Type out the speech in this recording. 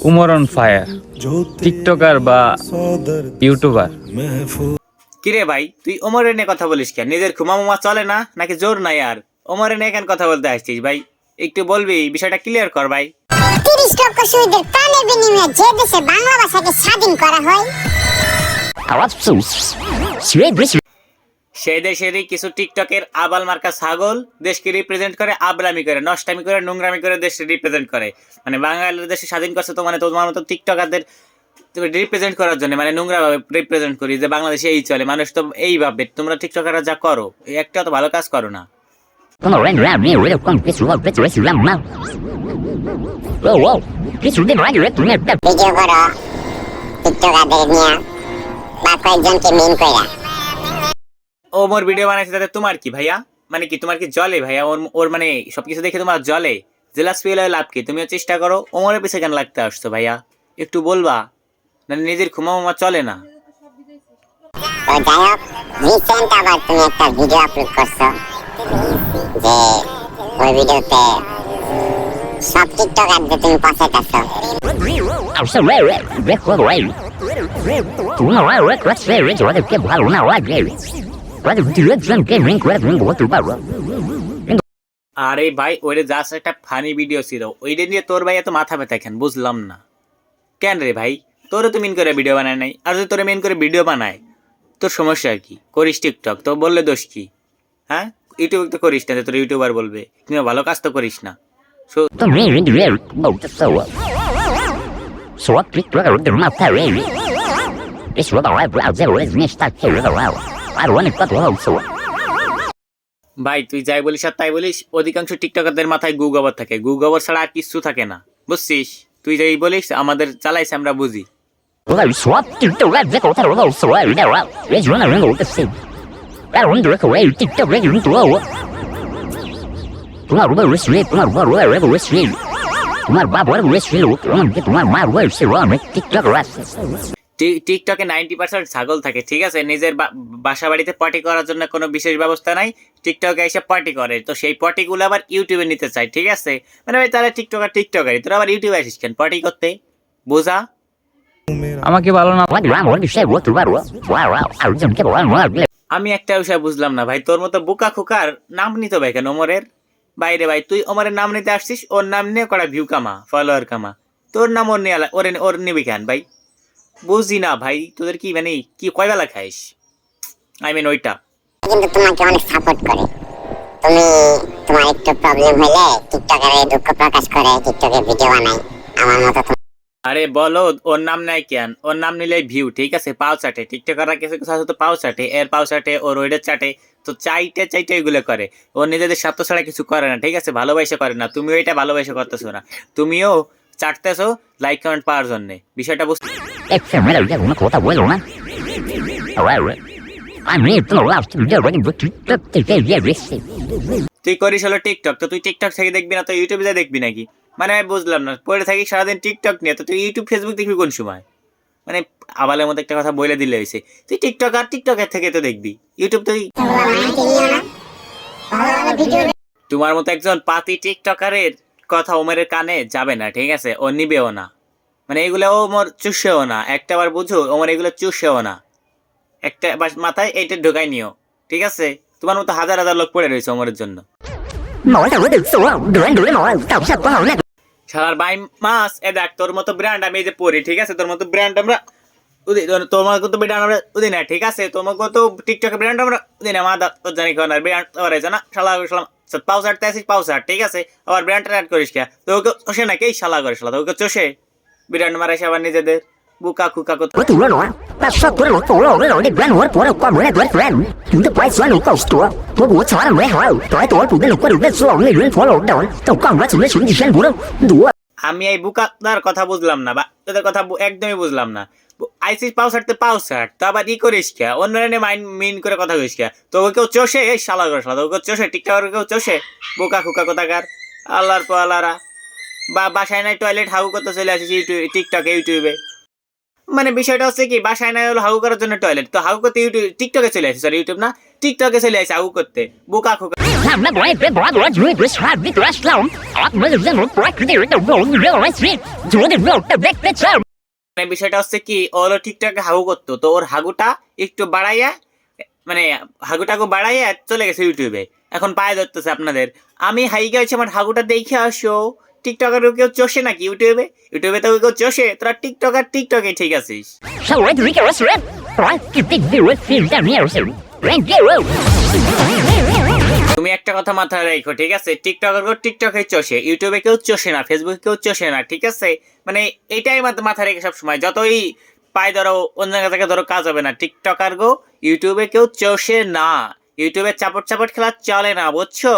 Umar on fire, TikToker বা YouTuber. কিরে ভাই, তুই ওমরের নিয়ে কথা বলিস কেন? নিজের ঘুমামুমা চলে না নাকি জোর নাই? আর ওমরের নিয়ে কেন কথা বলতে আসছিস ভাই? একটু বলবি, বিষয়টা ক্লিয়ার কর ভাই। 30 লক্ষ শহীদের প্রাণের বিনিময়ে যে দেশে বাংলা ভাষাকে স্বাধীন করা হয়, সেই দেশেরই কিছু টিকটকের আবাল মার্কা ছাগল দেশকে রিপ্রেজেন্ট করে, আবলামি করে, নষ্টামি করে, নোংরামি করে দেশকে রিপ্রেজেন্ট করে। মানে বাংলাদেশ দেশে স্বাধীন করছে তো, মানে তোমার মতো টিকটকারদের রিপ্রেজেন্ট করার জন্য, মানে নোংরা ভাবে রিপ্রেজেন্ট করি যে বাংলাদেশে এই চলে, মানুষ তো এই ভাবে। তোমরা টিকটকাররা যা করো, এই একটা তো ভালো কাজ করো না। ভিডিও করো টিকটকারদের নিয়ে বা কয়েকজনকে মেন কইরা। ওমর ভিডিও বানাইছে তাতে তোমার কি ভাইয়া? মানে কি তোমার কি জলে ভাইয়া? ওর মানে সবকিছু দেখে তোমার জলে? জেলাস ফিল হয় লাভ কি? তুমিও চেষ্টা করো, ওমরের পিছে কেন লাগতে আসছো ভাইয়া? একটু বলবা না? নিজের ঘুমামা চলে না? তো যাই হোক, রিসেন্ট আবার তুমি একটা ভিডিও আপলোড করছো যে ওই ভিডিওতে সব টিকটকারদের তুমি পছাইতেছো। আরে ভাই, ওইটা জাস্ট একটা ফানি ভিডিও ছিল, ওইটা নিয়ে তোর ভাই এত মাথা ব্যথা কেন বুঝলাম না। কেন রে ভাই, তোরও তো মেন করে ভিডিও বানায় নাই, আর যদি তোরে মেন করে ভিডিও বানায় তোর সমস্যা কি? করিস টিকটক তো, বললে দোষ কি? হ্যাঁ, ইউটিউব তো করিস না, তোর ইউটিউবার বলবে। তুমি ভালো কাজ তো করিস না। ভাই তুই যাই বলিস আর তাই বলিস, অধিকাংশ টিকটকারদের মাথায় গু গোবর থাকে, গু গোবর ছাড়া আর কিছু থাকে না, বুঝছিস? তুই যাই বলিস আমাদের চালাইছে, আমরা বুঝি। টিকটকে 90% ছাগল থাকে, ঠিক আছে? নিজের বাসা বাড়িতে পার্টি করার জন্য কোনো বিশেষ ব্যবস্থা নাই, টিকটকে এসে পার্টি করে, তো সেই পার্টিগুলো আবার ইউটিউবে নিতে চায়, ঠিক আছে? মানে ভাই তারা টিকটকারই, তোরা আবার ইউটিউবে আসিস কেন পার্টি করতে? বোঝা। আমাকে ভালো না। আমি একটা বিষয় বুঝলাম না ভাই, তোর মতো বোকা খোকার নাম নিতে ভাই কেন ওমরের? বাইরে ভাই, তুই ওমরের নাম নিতে আসছিস, ওর নাম নিয়ে কটা ভিউ কামা, ফলোয়ার কামা। তোর নাম ওর নিয়ে ওর নিবি কেন ভাই? বুঝি না ভাই, তোদের কি মানে কি কয় বেলা খাইস? আই মিন ওইটা। কিন্তু তোমাকে অনেক সাপোর্ট করে। তুমি তোমার একটু প্রবলেম হলে টিকটকারে দুঃখ প্রকাশ করে, টিকটকে ভিডিও বানায়। আমার মতো আরে বলো, ওর নাম নাই কেন? ওর নাম নিলে ভিউ, ঠিক আছে? পাও চাটে, টিকটকাররা কিছু কিছু আছে তো পাও চাটে, এর পাও চাটে, ওর ওইটার চাটে, তো চাইটে এগুলো করে। ওর নিজেদের স্বার্থ ছাড়া কিছু করে না, ঠিক আছে? ভালোবাসা করে না। তুমিও এটা ভালোবাসা করতেছো না, তুমিও চাটতেছো লাইক কমেন্ট পাওয়ার জন্য। বিষয়টা বুঝতে তুই করিস হলো টিকটক, তো তুই টিকটক থেকে দেখবি না তো ইউটিউবে যা দেখবি নাকি? মানে আমি বুঝলাম না, পড়ে থাকি সারাদিন টিকটক নিয়ে, তো তুই ইউটিউব ফেসবুক দেখবি কোন সময়? মানে আবালের মধ্যে একটা কথা বলে দিলে হয়েছে, তুই টিকটক আর টিকটকের থেকে তো দেখবি ইউটিউব। তো তোমার মতো একজন পাতি টিকটকারের কথা ওমরের কানে যাবে না, ঠিক আছে? ও নিবেও না, মানে এগুলো ওমর চুষেও না। একটা বার বুঝো, ওমর এগুলো চুষেও না। একটা বাস মাথায় এইটা ঢোকাই নিও, ঠিক আছে? তোমার মতো হাজার হাজার লোক পড়ে রয়েছে ওমরের জন্য। শালার বাই মাস, এ দেখ তোর মতো ব্র্যান্ড আমি এই যে পড়ি, ঠিক আছে? তোর মতো ব্র্যান্ড আমরা তোমার তো ব্র্যান্ড আমরা উদি না, ঠিক আছে? তোমাকে তো টিকটকের ব্র্যান্ড আমরা উদি না, আমার জানি কোন ব্র্যান্ড করেছে না। শালা শালা পাও ছাড়তে আসিস, পাও ছাড়, ঠিক আছে? আবার ব্র্যান্ডটা অ্যাড করিস কে? তো ওকে চষে না, কে শালা করে? শালা তো ওকে চষে ব্র্যান্ড মারাইছে আবার নিজেদের বুকা খুকা কত। আমি এই বুকার কথা বুঝলাম না, বা তোদের কথা একদমই বুঝলাম না। আইসিস পাও ছাড়তে পাও ছাড়, তো আবার ই করিস কে? অন্য মাইন্ড মিন করে কথা কইস কে? তো কেউ চষে, এই শালা করে শালা ওকে চষে, টিকটকার কেউ চষে? বোকা খুকা কোথাকার আল্লাহর পালারা। বা বাসায় নাই টয়লেট, হাউ করতে চলে আসিস ইউটিউবে, টিকটকে ইউটিউবে। মানে বিষয়টা হচ্ছে কি, বাসায় নাই হলো হাউ করার জন্য টয়লেট, তো হাউ করতে ইউটিউব টিকটকে চলে আসিস, সরি ইউটিউব না, টিকটকে চলে আসিস হাউ করতে, বোকা খুকা। Sam na boy, big brother, you just have big rest down. Up with the general practice, the road, real right street. Do the road, the big bit sound. মানে বিষয়টা হচ্ছে কি, ও হলো টিকটকে হাগু করতো, তো ওর হাগুটা একটু বাড়াইয়া, মানে হাগুটাকে বাড়াইয়া চলে গেছে ইউটিউবে। এখন পায়ে ধরতেছে আপনাদের। আমি হাইগা হচ্ছে আমার হাগুটা দেখে আসো। টিকটকের কেউ চষে নাকি ইউটিউবে? ইউটিউবে তো কেউ চষে, তোরা টিকটকার টিকটকে ঠিক আছিস। So right, Rico, restaurant. Right, you big zero, feel down here, sir. Rank zero. তুমি একটা কথা মাথায় রাখো, ঠিক আছে? টিকটকের কেউ টিকটকে চষে, ইউটিউবে কেউ চষে না, ফেসবুকে কেউ চষে না, ঠিক আছে? মানে এটাই মাথায় রেখে সব সময়, যতই পায়ে ধরো অন্য জায়গা থেকে ধরো কাজ হবে না, টিকটকার গো ইউটিউবে কেউ চষে না। ইউটিউবে চাপট চাপট খেলা চলে না, বুঝছো?